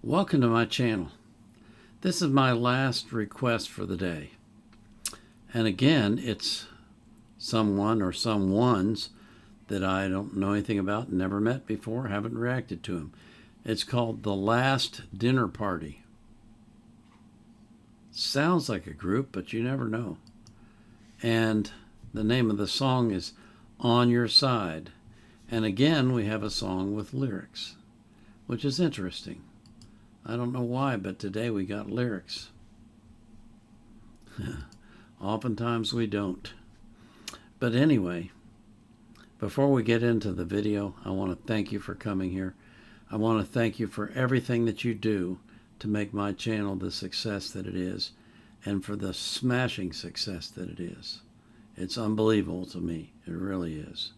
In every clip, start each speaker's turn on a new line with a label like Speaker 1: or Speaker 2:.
Speaker 1: Welcome to my channel. This is my last request for the day. And again, it's someone or someones that I don't know anything about, never met before, haven't reacted to him. It's called The Last Dinner Party. Sounds like a group, but you never know. And the name of the song is On Your Side. And again, we have a song with lyrics, which is interesting. I don't know why, but today we got lyrics. Oftentimes we don't. But anyway, before we get into the video, I want to thank you for coming here. I want to thank you for everything that you do to make my channel the success that it is, and for the smashing success that it is. It's unbelievable to me. It really is.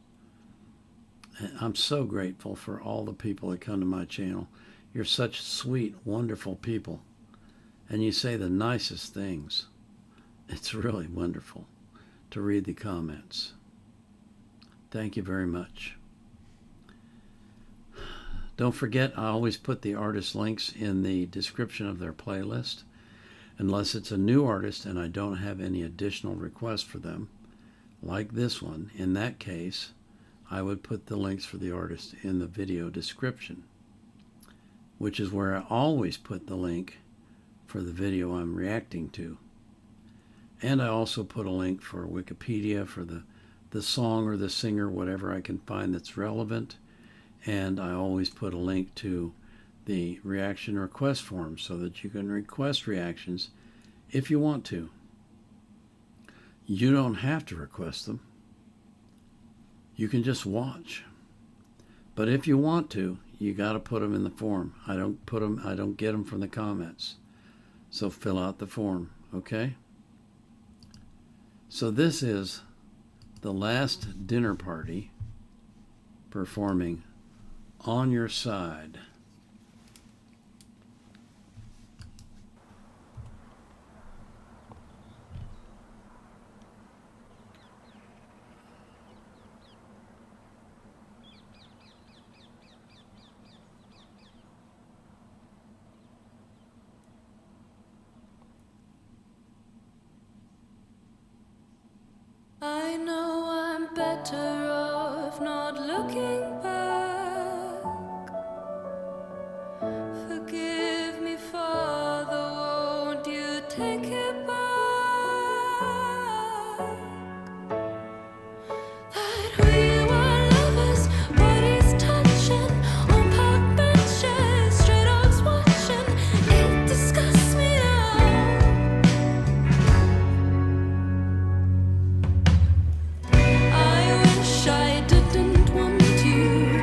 Speaker 1: I'm so grateful for all the people that come to my channel. You're such sweet, wonderful people, and you say the nicest things. It's really wonderful to read the comments. Thank you very much. Don't forget, I always put the artist links in the description of their playlist, unless it's a new artist and I don't have any additional requests for them, like this one. In that case, I would put the links for the artist in the video description, which is where I always put the link for the video I'm reacting to. And I also put a link for Wikipedia for the song or the singer, whatever I can find that's relevant. And I always put a link to the reaction request form so that you can request reactions if you want to. You don't have to request them. You can just watch. But if you want to, you got to put them in the form. I don't get them from the comments. So fill out the form, okay? So this is The Last Dinner Party performing On Your Side.
Speaker 2: I know I'm better off not looking back. Forgive me, Father, won't you take it back? That we were lovers, bodies touching on park benches, straight dogs watching. It disgusts me now. I wish I didn't want you.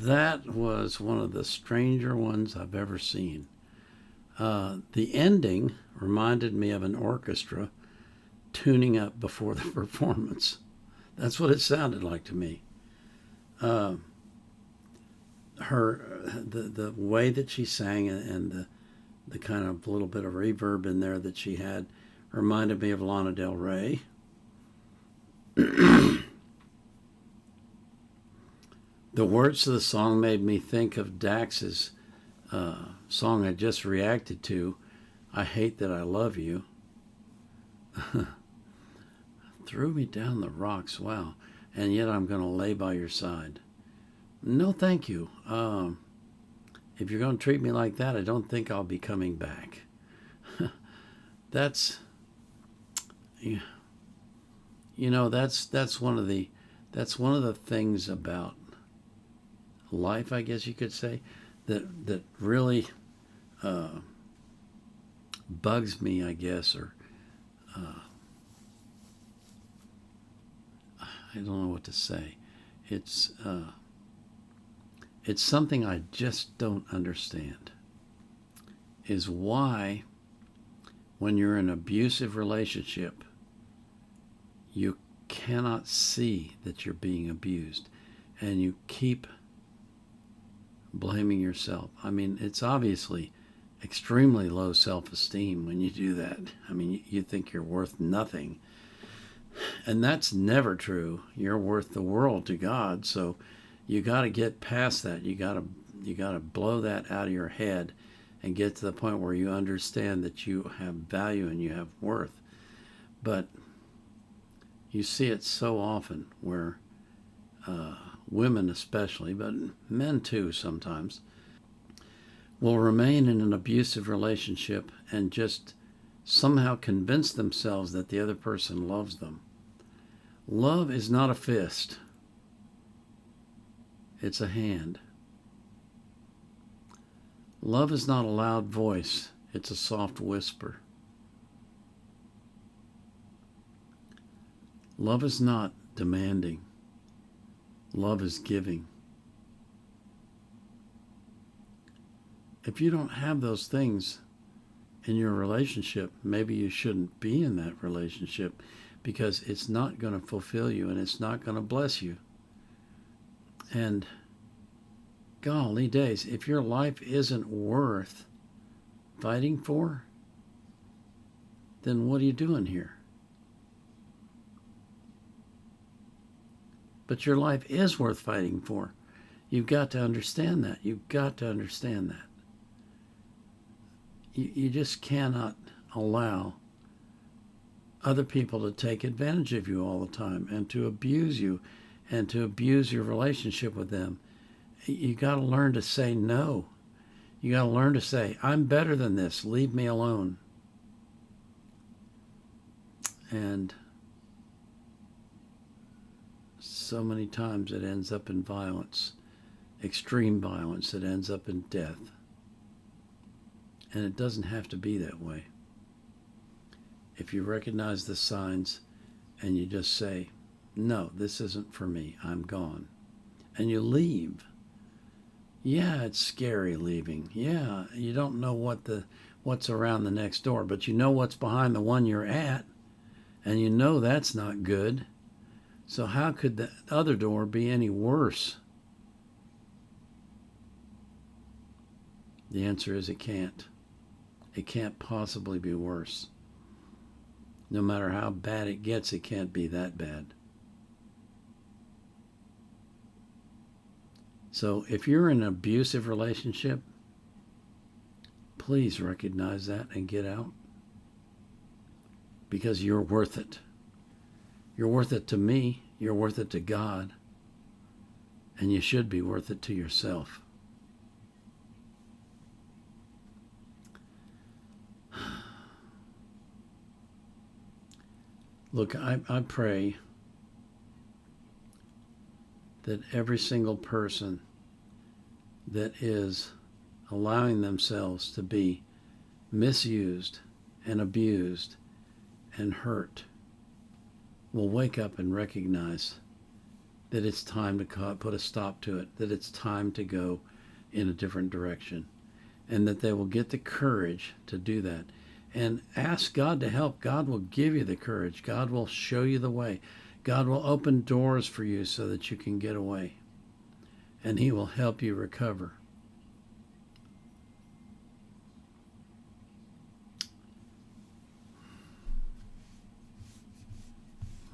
Speaker 1: That was one of the stranger ones I've ever seen. The ending reminded me of an orchestra tuning up before the performance. That's what it sounded like to me. The way that she sang and the kind of little bit of reverb in there that she had reminded me of Lana Del Rey. The words to the song made me think of Dax's song I just reacted to, I Hate That I Love You. Threw me down the rocks, wow. And yet I'm going to lay by your side. No, thank you. If you're going to treat me like that, I don't think I'll be coming back. That's, you know, that's one of the things about life, I guess you could say, that really bugs me, I guess, or I don't know what to say. It's something I just don't understand. Is why, when you're in an abusive relationship, you cannot see that you're being abused, and you keep blaming yourself. I mean, it's obviously extremely low self-esteem when you do that. I mean, you think you're worth nothing. And that's never true. You're worth the world to God. So you got to get past that. You got to blow that out of your head and get to the point where you understand that you have value and you have worth. But you see it so often where women especially, but men too sometimes, will remain in an abusive relationship and just somehow convince themselves that the other person loves them. Love is not a fist. It's a hand. Love is not a loud voice. It's a soft whisper. Love is not demanding. Love is giving. If you don't have those things in your relationship, maybe you shouldn't be in that relationship, because it's not going to fulfill you and it's not going to bless you. And golly days, if your life isn't worth fighting for, then what are you doing here? But your life is worth fighting for. You've got to understand that. You've got to understand that. You just cannot allow other people to take advantage of you all the time and to abuse you and to abuse your relationship with them. You got to learn to say no. You got to learn to say, I'm better than this. Leave me alone. And so many times it ends up in violence, extreme violence that ends up in death. And it doesn't have to be that way. If you recognize the signs and you just say, no, this isn't for me, I'm gone, and you leave. Yeah, it's scary leaving. Yeah, you don't know what's around the next door, but you know what's behind the one you're at, and you know that's not good. So how could the other door be any worse? The answer is it can't. It can't possibly be worse. No matter how bad it gets, it can't be that bad. So if you're in an abusive relationship, please recognize that and get out. Because you're worth it. You're worth it to me. You're worth it to God. And you should be worth it to yourself. Look, I pray that every single person that is allowing themselves to be misused and abused and hurt will wake up and recognize that it's time to put a stop to it, that it's time to go in a different direction, and that they will get the courage to do that. And ask God to help. God will give you the courage. God will show you the way. God will open doors for you so that you can get away. And He will help you recover.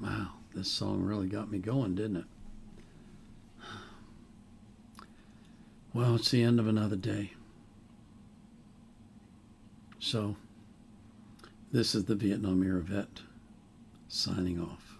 Speaker 1: Wow, this song really got me going, didn't it? Well, it's the end of another day. So, this is the Vietnam Era Vet signing off.